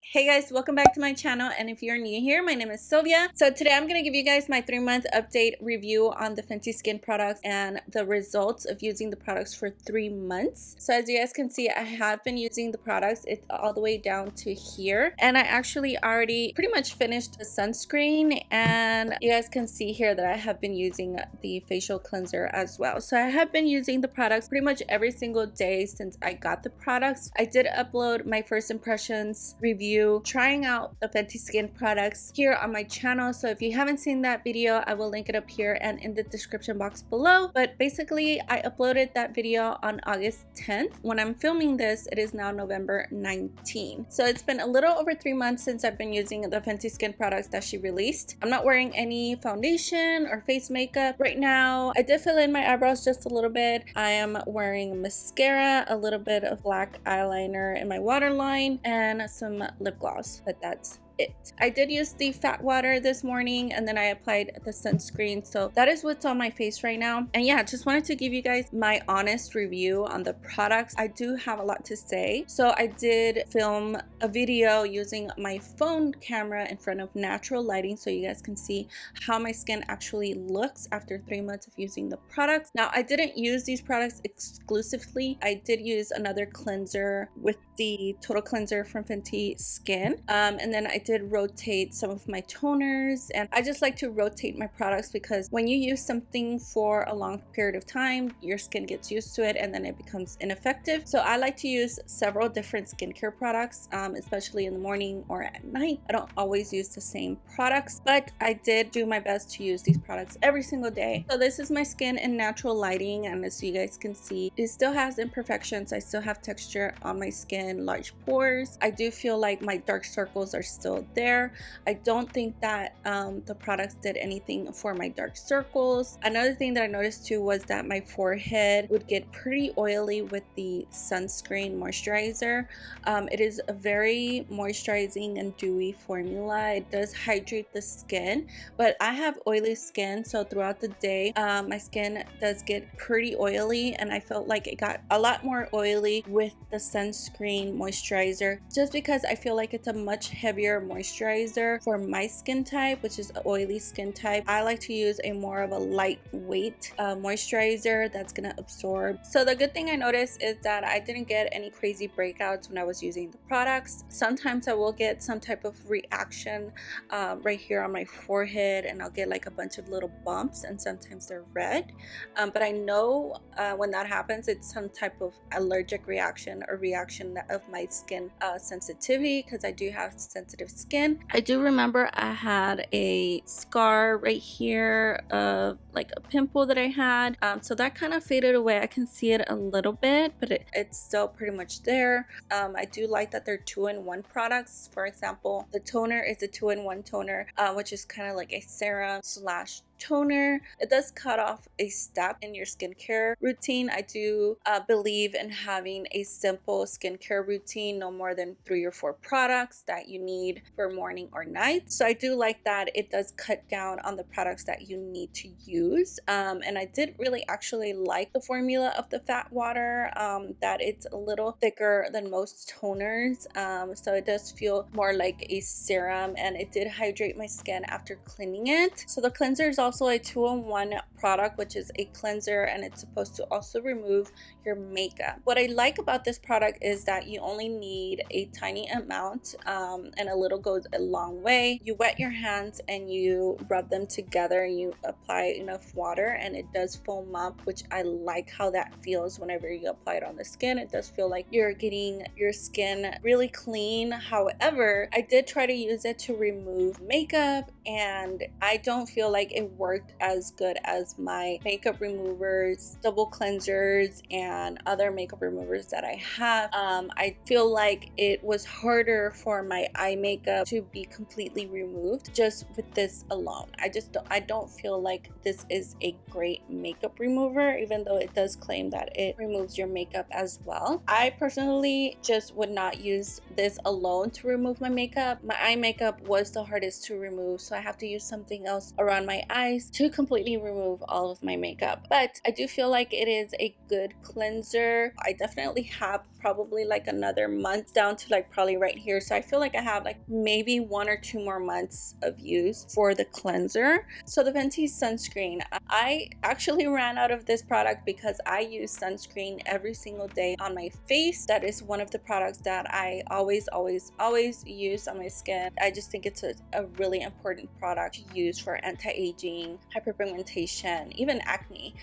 Hey guys, welcome back to my channel, and if you're new here, my name is Sylvia. So today I'm going to give you guys my 3-month update review on the Fenty Skin products and the results of using the products for 3 months. So as you guys can see, I have been using the products. It's all the way down to here, and I actually already pretty much finished the sunscreen, and you guys can see here that I have been using the facial cleanser as well. So I have been using the products pretty much every single day since I got the products. I did upload my first impressions review trying out the Fenty Skin products here on my channel, so if you haven't seen that video, I will link it up here and in the description box below. But basically, I uploaded that video on August 10th. When I'm filming this, it is now November 19th, so it's been a little over 3 months since I've been using the Fenty Skin products that she released. I'm not wearing any foundation or face makeup right now. I did fill in my eyebrows just a little bit. I am wearing mascara, a little bit of black eyeliner in my waterline, and some lip gloss, but that's it. I did use the fat water this morning, and then I applied the sunscreen, so that is what's on my face right now. And yeah, just wanted to give you guys my honest review on the products. I do have a lot to say, so I did film a video using my phone camera in front of natural lighting so you guys can see how my skin actually looks after 3 months of using the products. Now, I didn't use these products exclusively. I did use another cleanser with the total cleanser from Fenty Skin, and then I did rotate some of my toners, and I just like to rotate my products because when you use something for a long period of time, your skin gets used to it and then it becomes ineffective. So I like to use several different skincare products, especially in the morning or at night. I don't always use the same products, but I did do my best to use these products every single day. So this is my skin in natural lighting, and as you guys can see, it still has imperfections. I still have texture on my skin, large pores. I do feel like my dark circles are still there. I don't think that the products did anything for my dark circles. Another thing that I noticed too was that my forehead would get pretty oily with the Sunscreen Moisturizer. It is a very moisturizing and dewy formula. It does hydrate the skin, but I have oily skin, so throughout the day my skin does get pretty oily, and I felt like it got a lot more oily with the Sunscreen Moisturizer, just because I feel like it's a much heavier moisturizer for my skin type, which is an oily skin type. I like to use a more of a lightweight moisturizer that's gonna absorb. So the good thing I noticed is that I didn't get any crazy breakouts when I was using the products. Sometimes I will get some type of reaction right here on my forehead, and I'll get like a bunch of little bumps, and sometimes they're red, but I know when that happens, it's some type of allergic reaction or reaction of my skin sensitivity, because I do have sensitive skin. I do remember I had a scar right here of like a pimple that I had, so that kind of faded away. I can see it a little bit, but it's still pretty much there. I do like that they're 2-in-1 products. For example, the toner is a 2-in-1 toner, which is kind of like a serum slash toner. It does cut off a step in your skincare routine. I do believe in having a simple skincare routine, no more than 3 or 4 products that you need for morning or night. So I do like that it does cut down on the products that you need to use, and I did really actually like the formula of the fat water, that it's a little thicker than most toners, so it does feel more like a serum, and it did hydrate my skin after cleaning it. So the cleanser is also a 2-in-1 product, which is a cleanser, and it's supposed to also remove your makeup. What I like about this product is that you only need a tiny amount, and a little goes a long way. You wet your hands and you rub them together, and you apply enough water, and it does foam up, which I like how that feels whenever you apply it on the skin. It does feel like you're getting your skin really clean. However, I did try to use it to remove makeup, and I don't feel like it worked as good as my makeup removers, double cleansers, and other makeup removers that I have. I feel like it was harder for my eye makeup to be completely removed just with this alone. I don't feel like this is a great makeup remover, even though it does claim that it removes your makeup as well. I personally just would not use this alone to remove my makeup. My eye makeup was the hardest to remove, so I have to use something else around my eyes to completely remove all of my makeup. But I do feel like it is a good cleanser. I definitely have probably like another month, down to like probably right here. So I feel like I have like maybe 1 or 2 more months of use for the cleanser. So the Fenty sunscreen, I actually ran out of this product because I use sunscreen every single day on my face. That is one of the products that I always use on my skin. I just think it's a really important product to use for anti-aging, hyperpigmentation, even acne.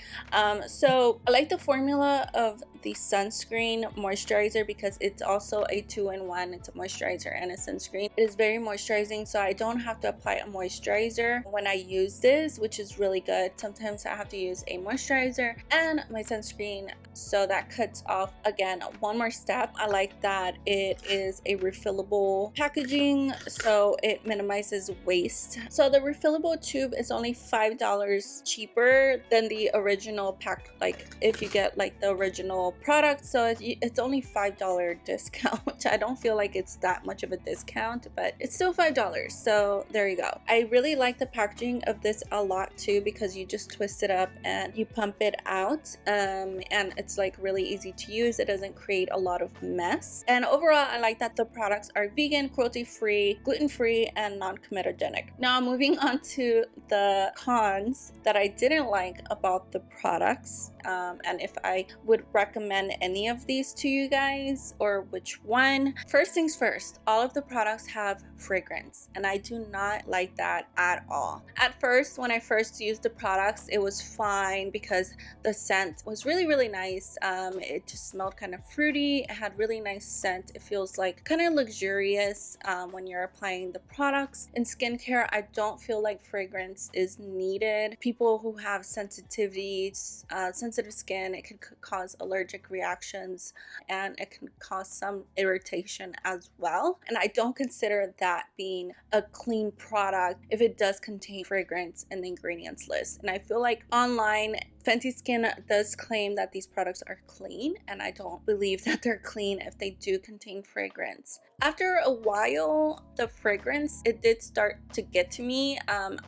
So I like the formula of the Sunscreen Moisturizer because it's also a 2-in-1. It's a moisturizer and a sunscreen. It is very moisturizing, so I don't have to apply a moisturizer when I use this, which is really good. Sometimes I have to use a moisturizer and my sunscreen, so that cuts off again 1 more step. I like that it is a refillable packaging, so it minimizes waste. So the refillable tube is only $5 cheaper than the original pack, like if you get like the original product. So it's only $5 discount, which I don't feel like it's that much of a discount, but it's still $5. So there you go. I really like the packaging of this a lot too, because you just twist it up and you pump it out, and it's like really easy to use. It doesn't create a lot of mess, and overall I like that the products are vegan, cruelty-free, gluten-free, and non-comedogenic. Now moving on to the cons that I didn't like about the products, and if I would recommend any of these to you guys or which one. First things first, all of the products have fragrance, and I do not like that at all. At first, when I first used the products, it was fine because the scent was really nice. It just smelled kind of fruity. It had really nice scent. It feels like kind of luxurious when you're applying the products. In skincare, I don't feel like fragrance is needed. People who have sensitivities, sensitive skin, it can cause allergic reactions and it can cause some irritation as well. And I don't consider that being a clean product if it does contain fragrance in the ingredients list. And I feel like online, Fenty Skin does claim that these products are clean, and I don't believe that they're clean if they do contain fragrance. After a while, the fragrance, it did start to get to me.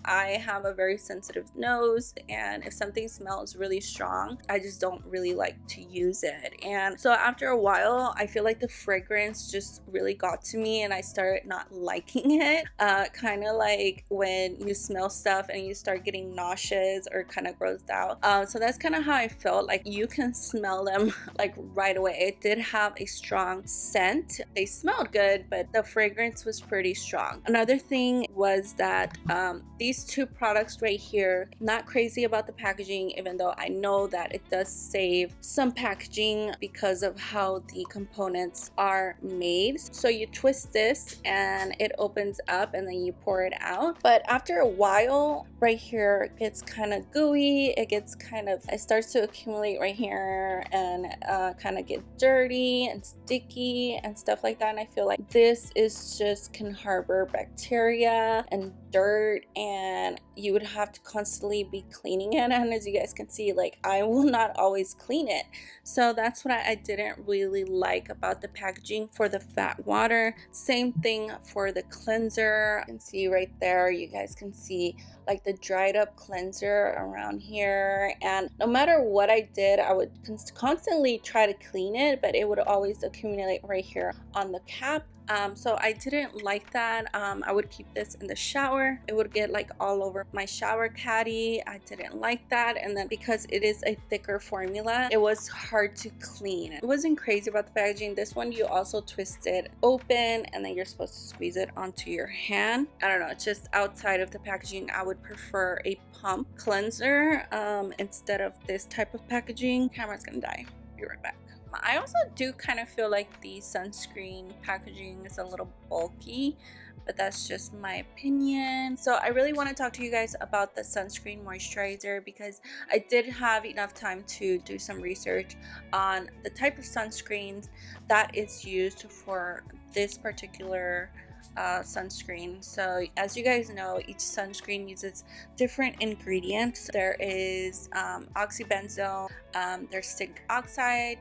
I have a very sensitive nose, and if something smells really strong, I just don't really like to use it. And so after a while, I feel like the fragrance just really got to me and I started not liking it. Kind of like when you smell stuff and you start getting nauseous or kind of grossed out. So that's kind of how I felt. Like you can smell them like right away. It did have a strong scent. They smelled good, but the fragrance was pretty strong. Another thing was that these 2 products right here, not crazy about the packaging, even though I know that it does save some packaging because of how the components are made. So you twist this and it opens up and then you pour it out. But after a while, right here, it gets kind of gooey. It starts to accumulate right here and kind of get dirty and sticky and stuff like that. And I feel like this is just can harbor bacteria and dirt, and you would have to constantly be cleaning it. And as you guys can see, like I will not always clean it. So that's what I didn't really like about the packaging for the fat water. Same thing for the cleanser. You can see right there, you guys can see like the dried up cleanser around here, and no matter what I did, I would constantly try to clean it, but it would always accumulate right here on the cap. So I didn't like that. I would keep this in the shower. It would get like all over my shower caddy. I didn't like that. And then because it is a thicker formula, it was hard to clean. It wasn't crazy about the packaging. This one, you also twist it open and then you're supposed to squeeze it onto your hand. I don't know, it's just outside of the packaging. I would prefer a pump cleanser instead of this type of packaging. Camera's gonna die. Be right back. I also do kind of feel like the sunscreen packaging is a little bulky, but that's just my opinion. So I really want to talk to you guys about the Sunscreen Moisturizer because I did have enough time to do some research on the type of sunscreens that is used for this particular sunscreen. So as you guys know, each sunscreen uses different ingredients. There is oxybenzone, there's zinc oxide,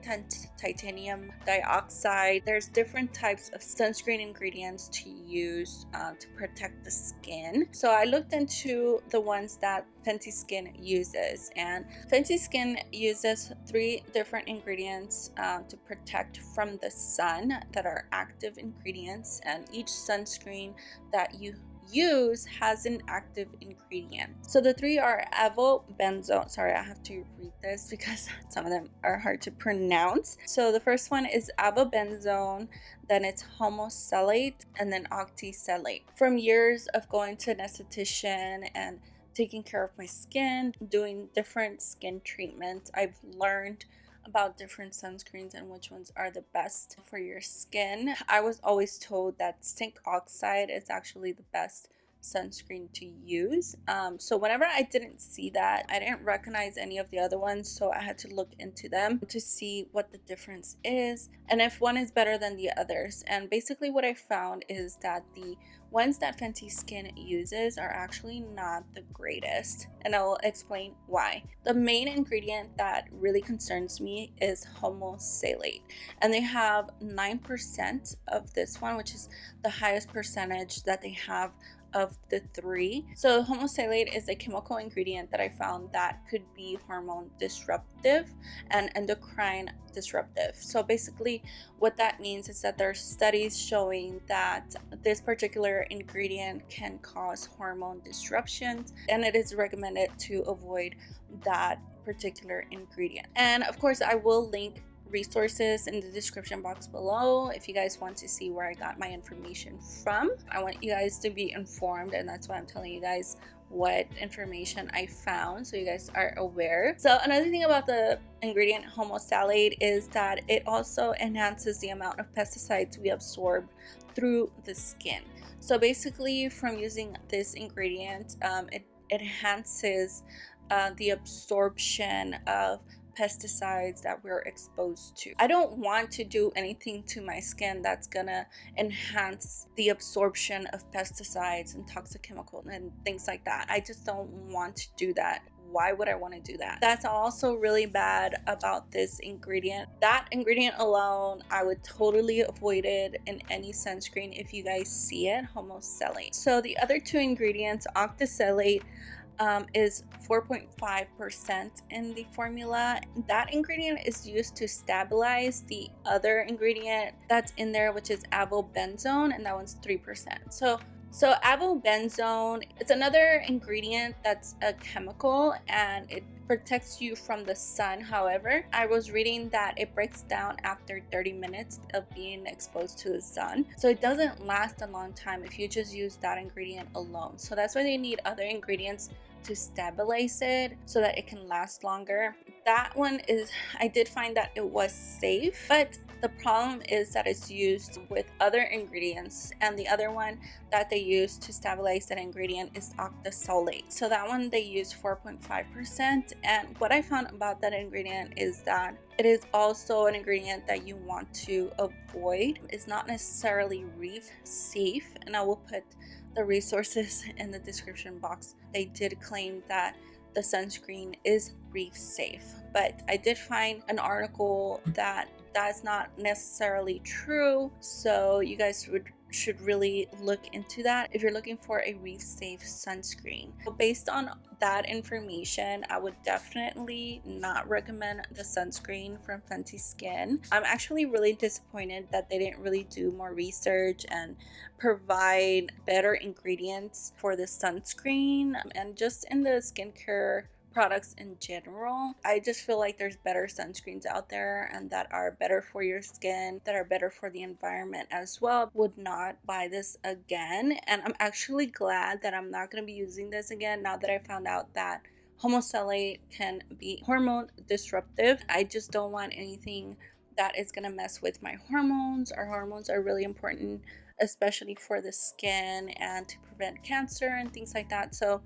titanium dioxide. There's different types of sunscreen ingredients to use to protect the skin. So I looked into the ones that Fenty Skin uses, and Fenty Skin uses 3 different ingredients to protect from the sun that are active ingredients, and each sunscreen that you use has an active ingredient. So the 3 are avobenzone. Sorry, I have to read this because some of them are hard to pronounce. So the first one is avobenzone, then it's homosalate, and then oxide. From years of going to an esthetician and taking care of my skin, doing different skin treatments, I've learned about different sunscreens and which ones are the best for your skin. I was always told that zinc oxide is actually the best sunscreen to use. So whenever I didn't see that, I didn't recognize any of the other ones, so I had to look into them to see what the difference is and if one is better than the others. And basically what I found is that the ones that Fenty Skin uses are actually not the greatest, and I will explain why. The main ingredient that really concerns me is homosalate, and they have 9% of this one, which is the highest percentage that they have of the 3. So homosalate is a chemical ingredient that I found that could be hormone disruptive and endocrine disruptive. So basically what that means is that there are studies showing that this particular ingredient can cause hormone disruptions, and it is recommended to avoid that particular ingredient. And of course I will link resources in the description box below if you guys want to see where I got my information from. I want you guys to be informed, and that's why I'm telling you guys what information I found so you guys are aware. So another thing about the ingredient homosalate is that it also enhances the amount of pesticides we absorb through the skin. So basically from using this ingredient, it enhances the absorption of pesticides that we're exposed to. I don't want to do anything to my skin that's gonna enhance the absorption of pesticides and toxic chemicals and things like that. I just don't want to do that. Why would I want to do that? That's also really bad about this ingredient. That ingredient alone, I would totally avoid it in any sunscreen if you guys see it, homosalate. So the other 2 ingredients, oxide, is 4.5% in the formula. That ingredient is used to stabilize the other ingredient that's in there, which is avobenzone, and that one's 3%. So avobenzone, it's another ingredient that's a chemical and it protects you from the sun. However, I was reading that it breaks down after 30 minutes of being exposed to the sun, so it doesn't last a long time if you just use that ingredient alone. So that's why they need other ingredients to stabilize it so that it can last longer. That one is, I did find that it was safe, but the problem is that it's used with other ingredients, and the other one that they use to stabilize that ingredient is octasolate. So that one they use 4.5%, and what I found about that ingredient is that it is also an ingredient that you want to avoid. It's not necessarily reef safe, and I will put the resources in the description box. They did claim that the sunscreen is reef safe, but I did find an article that that's not necessarily true, so you guys should really look into that if you're looking for a reef safe sunscreen. So based on that information, I would definitely not recommend the sunscreen from Fenty Skin. I'm actually really disappointed that they didn't really do more research and provide better ingredients for the sunscreen and just in the skincare products in general. I just feel like there's better sunscreens out there and that are better for your skin, that are better for the environment as well. Would not buy this again, and I'm actually glad that I'm not going to be using this again now that I found out that homosalate can be hormone disruptive. I just don't want anything that is going to mess with my hormones. Our hormones are really important, especially for the skin and to prevent cancer and things like that. So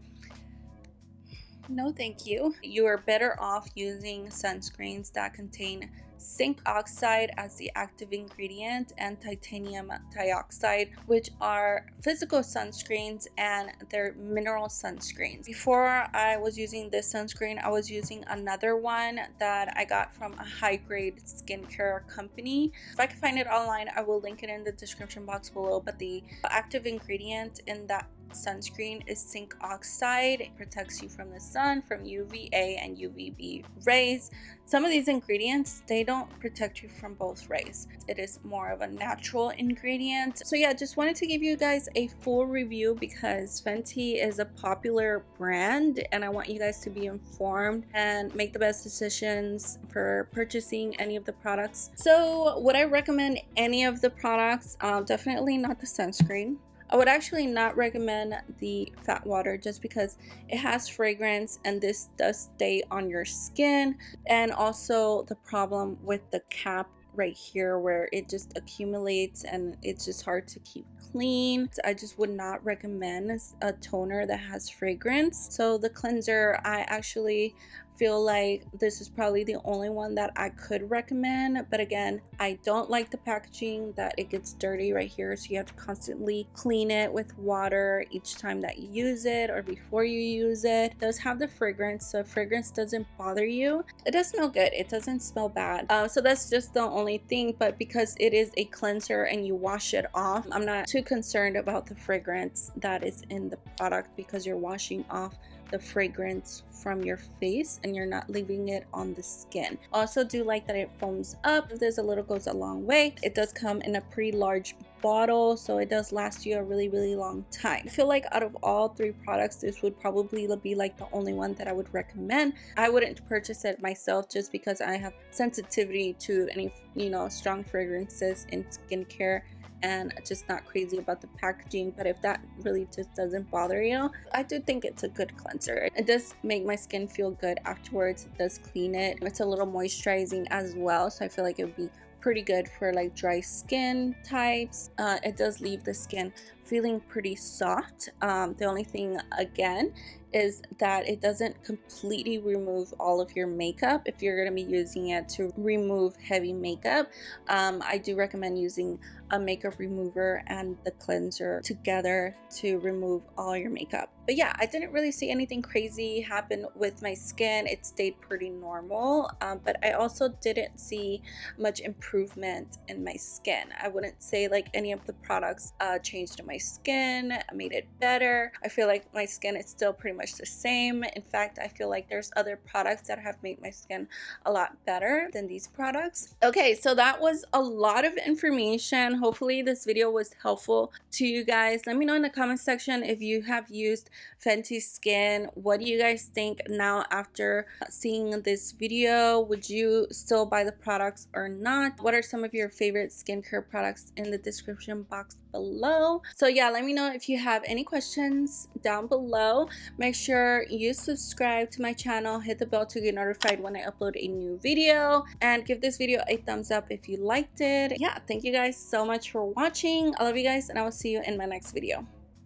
no thank you. You are better off using sunscreens that contain zinc oxide as the active ingredient and titanium dioxide, which are physical sunscreens and they're mineral sunscreens. Before I was using this sunscreen, I was using another one that I got from a high-grade skincare company. If I can find it online, I will link it in the description box below, but the active ingredient in that sunscreen is zinc oxide. It protects you from the sun, from UVA and UVB rays. Some of these ingredients, they don't protect you from both rays. It is more of a natural ingredient. So yeah, just wanted to give you guys a full review because Fenty is a popular brand and I want you guys to be informed and make the best decisions for purchasing any of the products. So would I recommend any of the products? Definitely not the sunscreen. I would actually not recommend the fat water just because it has fragrance and this does stay on your skin, and also the problem with the cap right here where it just accumulates and it's just hard to keep clean. So I just would not recommend a toner that has fragrance. So the cleanser, I actually feel like this is probably the only one that I could recommend, but again, I don't like the packaging that it gets dirty right here, so you have to constantly clean it with water each time that you use it or before you use it. It does have the fragrance, so fragrance doesn't bother you. It does smell good, it doesn't smell bad, so that's just the only thing. But because it is a cleanser and you wash it off, I'm not too concerned about the fragrance that is in the product because you're washing off the fragrance from your face and you're not leaving it on the skin. Also do like that it foams up. There's a little goes a long way. It does come in a pretty large bottle, so it does last you a really long time. I feel like out of all three products, this would probably be like the only one that I would recommend. I wouldn't purchase it myself just because I have sensitivity to any, you know, strong fragrances in skincare and just not crazy about the packaging. But if that really just doesn't bother you, I do think it's a good cleanser. It does make my skin feel good afterwards. It does clean it. It's a little moisturizing as well, so I feel like it would be pretty good for like dry skin types. It does leave the skin feeling pretty soft. The only thing again is that it doesn't completely remove all of your makeup. If you're going to be using it to remove heavy makeup, I do recommend using a makeup remover and the cleanser together to remove all your makeup. But yeah, I didn't really see anything crazy happen with my skin. It stayed pretty normal, but I also didn't see much improvement in my skin. I wouldn't say like any of the products changed my skin, made it better. I feel like my skin is still pretty much the same. In fact, I feel like there's other products that have made my skin a lot better than these products. Okay, so that was a lot of information. Hopefully this video was helpful to you guys. Let me know in the comment section if you have used Fenty Skin. What do you guys think now after seeing this video? Would you still buy the products or not? What are some of your favorite skincare products in the description box below? So yeah, let me know if you have any questions down below. Make sure you subscribe to my channel, hit the bell to get notified when I upload a new video, and give this video a thumbs up if you liked it. Yeah, thank you guys so much for watching. I love you guys, and I will see you in my next video.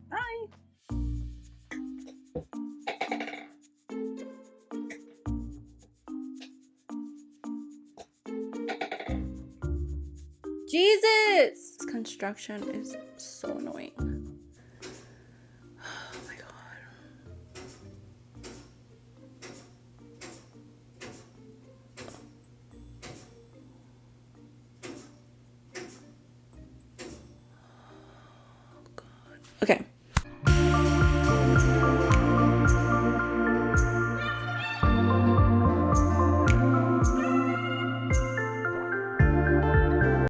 Bye. Jesus! This construction is so annoying. Oh my god. Oh god. Okay.